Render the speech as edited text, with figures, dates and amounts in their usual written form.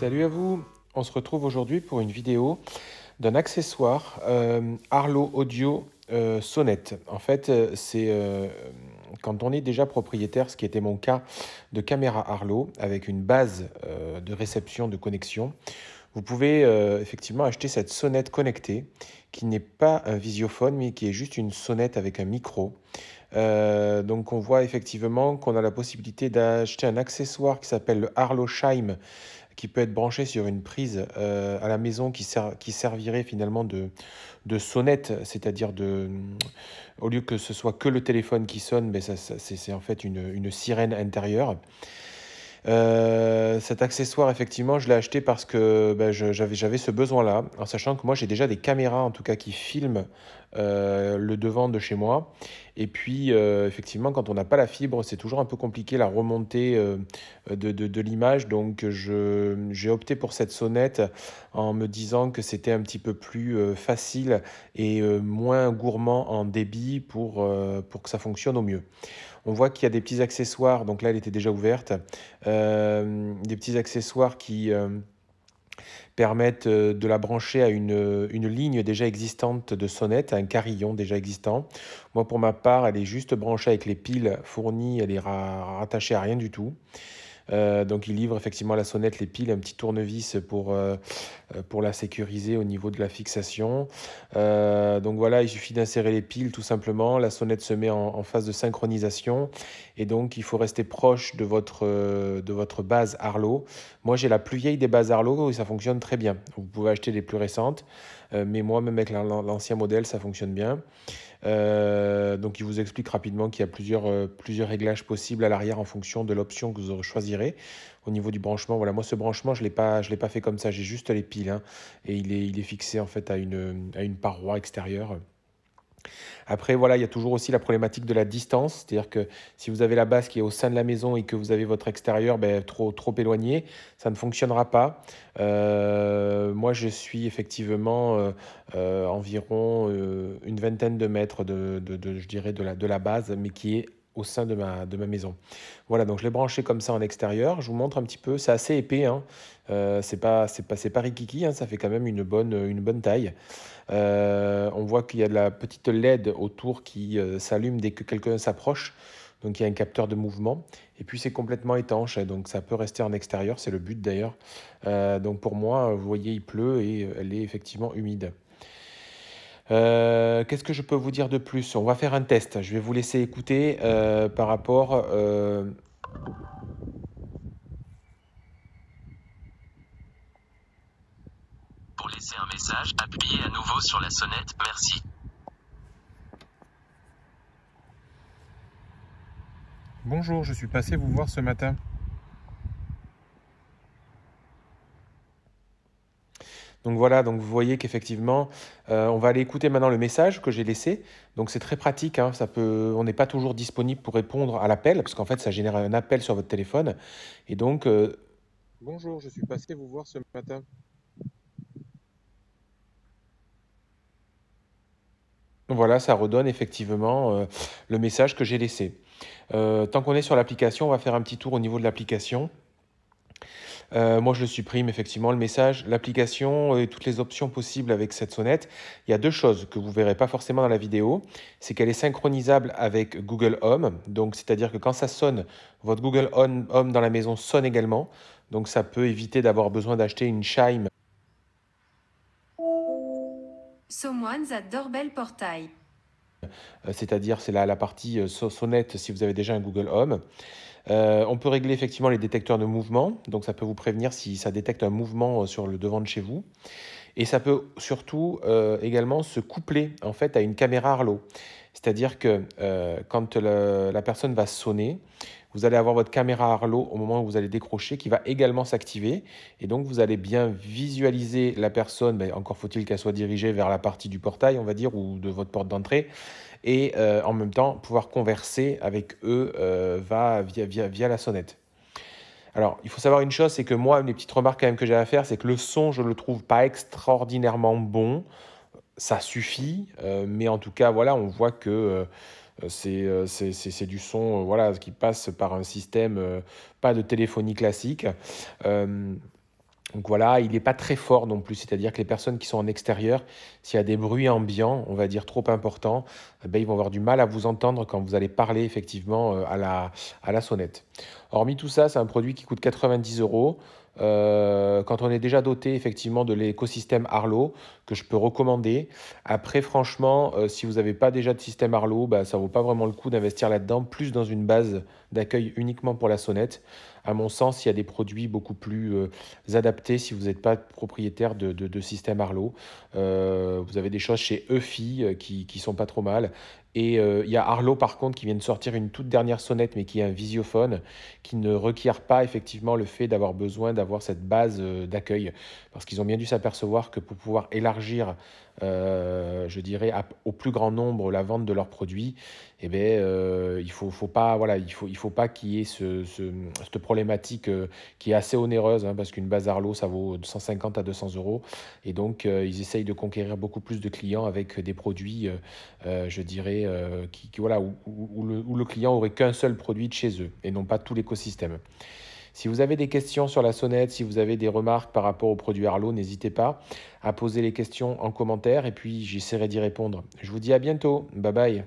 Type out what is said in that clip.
Salut à vous, on se retrouve aujourd'hui pour une vidéo d'un accessoire Arlo Audio Sonnette. En fait, c'est quand on est déjà propriétaire, ce qui était mon cas, de caméra Arlo avec une base de réception, de connexion, vous pouvez effectivement acheter cette sonnette connectée qui n'est pas un visiophone mais qui est juste une sonnette avec un micro. Donc on voit effectivement qu'on a la possibilité d'acheter un accessoire qui s'appelle le Arlo Chime qui peut être branché sur une prise à la maison qui servirait finalement de sonnette, c'est-à-dire au lieu que ce soit que le téléphone qui sonne, mais c'est en fait une sirène intérieure. Cet accessoire, effectivement, je l'ai acheté parce que j'avais ce besoin-là, en sachant que moi j'ai déjà des caméras en tout cas qui filment le devant de chez moi. Et puis, effectivement, quand on n'a pas la fibre, c'est toujours un peu compliqué la remontée de l'image. Donc, j'ai opté pour cette sonnette en me disant que c'était un petit peu plus facile et moins gourmand en débit pour que ça fonctionne au mieux. On voit qu'il y a des petits accessoires, donc là elle était déjà ouverte, des petits accessoires qui permettent de la brancher à une ligne déjà existante de sonnette, à un carillon déjà existant. Moi pour ma part, elle est juste branchée avec les piles fournies, elle est rattachée à rien du tout. Donc il livre effectivement la sonnette, les piles, un petit tournevis pour la sécuriser au niveau de la fixation. Donc voilà, il suffit d'insérer les piles tout simplement. La sonnette se met en phase de synchronisation et donc il faut rester proche de votre base Arlo. Moi j'ai la plus vieille des bases Arlo et ça fonctionne très bien. Vous pouvez acheter les plus récentes, mais moi même avec l'ancien modèle ça fonctionne bien. Donc il vous explique rapidement qu'il y a plusieurs réglages possibles à l'arrière en fonction de l'option que vous choisirez. Au niveau du branchement, voilà, moi ce branchement, je l'ai pas fait comme ça, j'ai juste les piles, hein, et il est fixé en fait à une paroi extérieure. Après, voilà, il y a toujours aussi la problématique de la distance, c'est-à-dire que si vous avez la base qui est au sein de la maison et que vous avez votre extérieur trop éloigné, ça ne fonctionnera pas. Moi, je suis effectivement environ une vingtaine de mètres je dirais, de la base, mais qui est au sein de ma maison. Voilà, donc je l'ai branché comme ça en extérieur. Je vous montre un petit peu, c'est assez épais, hein. C'est pas rikiki, hein, ça fait quand même une bonne taille. On voit qu'il y a de la petite LED autour qui s'allume dès que quelqu'un s'approche. Donc il y a un capteur de mouvement. Et puis c'est complètement étanche, donc ça peut rester en extérieur, c'est le but d'ailleurs. Donc pour moi, vous voyez, il pleut et elle est effectivement humide. Qu'est-ce que je peux vous dire de plus? On va faire un test. Je vais vous laisser écouter par rapport... Pour laisser un message, appuyez à nouveau sur la sonnette, merci. Bonjour, je suis passé vous voir ce matin. Donc voilà, donc vous voyez qu'effectivement, on va aller écouter maintenant le message que j'ai laissé. Donc c'est très pratique, hein, on n'est pas toujours disponible pour répondre à l'appel, parce qu'en fait ça génère un appel sur votre téléphone. Et donc, bonjour, je suis passé vous voir ce matin. Voilà, ça redonne effectivement le message que j'ai laissé. Tant qu'on est sur l'application, on va faire un petit tour au niveau de l'application. Moi, je le supprime effectivement le message, l'application et toutes les options possibles avec cette sonnette. Il y a deux choses que vous ne verrez pas forcément dans la vidéo. C'est qu'elle est synchronisable avec Google Home. Donc, c'est-à-dire que quand ça sonne, votre Google Home dans la maison sonne également. Donc, ça peut éviter d'avoir besoin d'acheter une Chime. Someone's at doorbell portail. C'est-à-dire, c'est la partie sonnette si vous avez déjà un Google Home. On peut régler effectivement les détecteurs de mouvement, donc ça peut vous prévenir si ça détecte un mouvement sur le devant de chez vous. Et ça peut surtout également se coupler en fait à une caméra Arlo. C'est-à-dire que quand la personne va sonner, vous allez avoir votre caméra Arlo au moment où vous allez décrocher qui va également s'activer. Et donc vous allez bien visualiser la personne, encore faut-il qu'elle soit dirigée vers la partie du portail, on va dire, ou de votre porte d'entrée. Et en même temps pouvoir converser avec eux via la sonnette. Alors, il faut savoir une chose, c'est que moi, une des petites remarques quand même que j'ai à faire, c'est que le son, je ne le trouve pas extraordinairement bon. Ça suffit, mais en tout cas, voilà, on voit que c'est du son voilà, qui passe par un système, pas de téléphonie classique. Donc voilà, il n'est pas très fort non plus, c'est-à-dire que les personnes qui sont en extérieur, s'il y a des bruits ambiants, on va dire trop importants, eh ben, ils vont avoir du mal à vous entendre quand vous allez parler effectivement à la sonnette. Hormis tout ça, c'est un produit qui coûte 90 euros. Quand on est déjà doté effectivement de l'écosystème Arlo, que je peux recommander. Après, franchement, si vous n'avez pas déjà de système Arlo, bah, ça ne vaut pas vraiment le coup d'investir là-dedans, plus dans une base d'accueil uniquement pour la sonnette. À mon sens, il y a des produits beaucoup plus adaptés si vous n'êtes pas propriétaire de système Arlo. Vous avez des choses chez Eufy qui sont pas trop mal. Et il y a Arlo par contre qui vient de sortir une toute dernière sonnette, mais qui est un visiophone, qui ne requiert pas effectivement le fait d'avoir besoin d'avoir cette base d'accueil. Parce qu'ils ont bien dû s'apercevoir que pour pouvoir élargir, je dirais, au plus grand nombre la vente de leurs produits, eh ben, faut pas, voilà, il faut pas qu'il y ait cette problématique qui est assez onéreuse, hein, parce qu'une base Arlo, ça vaut de 150 à 200 euros. Et donc, ils essayent de conquérir beaucoup plus de clients avec des produits, je dirais, voilà, où le client aurait qu'un seul produit de chez eux et non pas tout l'écosystème. Si vous avez des questions sur la sonnette, si vous avez des remarques par rapport aux produits Arlo, n'hésitez pas à poser les questions en commentaire et puis j'essaierai d'y répondre. Je vous dis à bientôt. Bye bye.